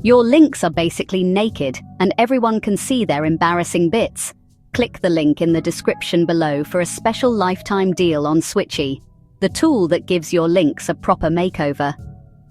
Your links are basically naked, and everyone can see their embarrassing bits. Click the link in the description below for a special lifetime deal on Switchy, the tool that gives your links a proper makeover.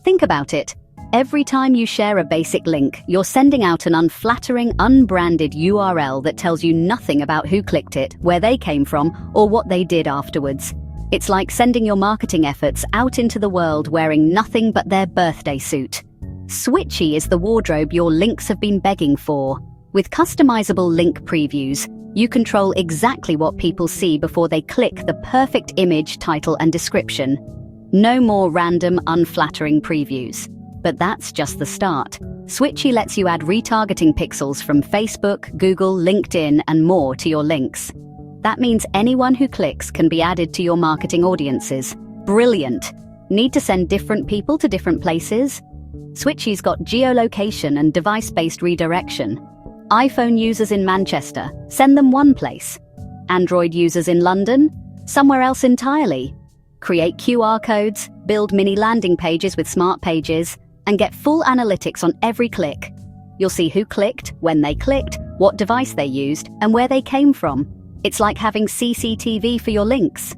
Think about it. Every time you share a basic link, you're sending out an unflattering, unbranded URL that tells you nothing about who clicked it, where they came from, or what they did afterwards. It's like sending your marketing efforts out into the world wearing nothing but their birthday suit. Switchy is the wardrobe your links have been begging for. With customizable link previews, you control exactly what people see before they click the perfect image, title, and description. No more random, unflattering previews. But that's just the start. Switchy lets you add retargeting pixels from Facebook, Google, LinkedIn, and more to your links. That means anyone who clicks can be added to your marketing audiences. Brilliant! Need to send different people to different places? Switchy's got geolocation and device-based redirection. iPhone users in Manchester, send them one place. Android users in London, somewhere else entirely. Create QR codes, build mini landing pages with smart pages, and get full analytics on every click. You'll see who clicked, when they clicked, what device they used, and where they came from. It's like having CCTV for your links.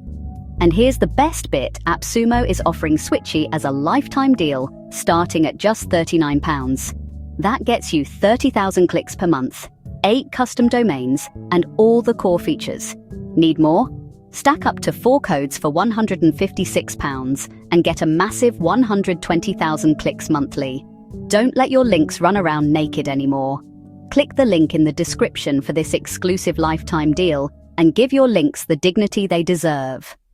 And here's the best bit, AppSumo is offering Switchy as a lifetime deal, starting at just £39. That gets you 30,000 clicks per month, 8 custom domains, and all the core features. Need more? Stack up to 4 codes for £156 and get a massive 120,000 clicks monthly. Don't let your links run around naked anymore. Click the link in the description for this exclusive lifetime deal and give your links the dignity they deserve.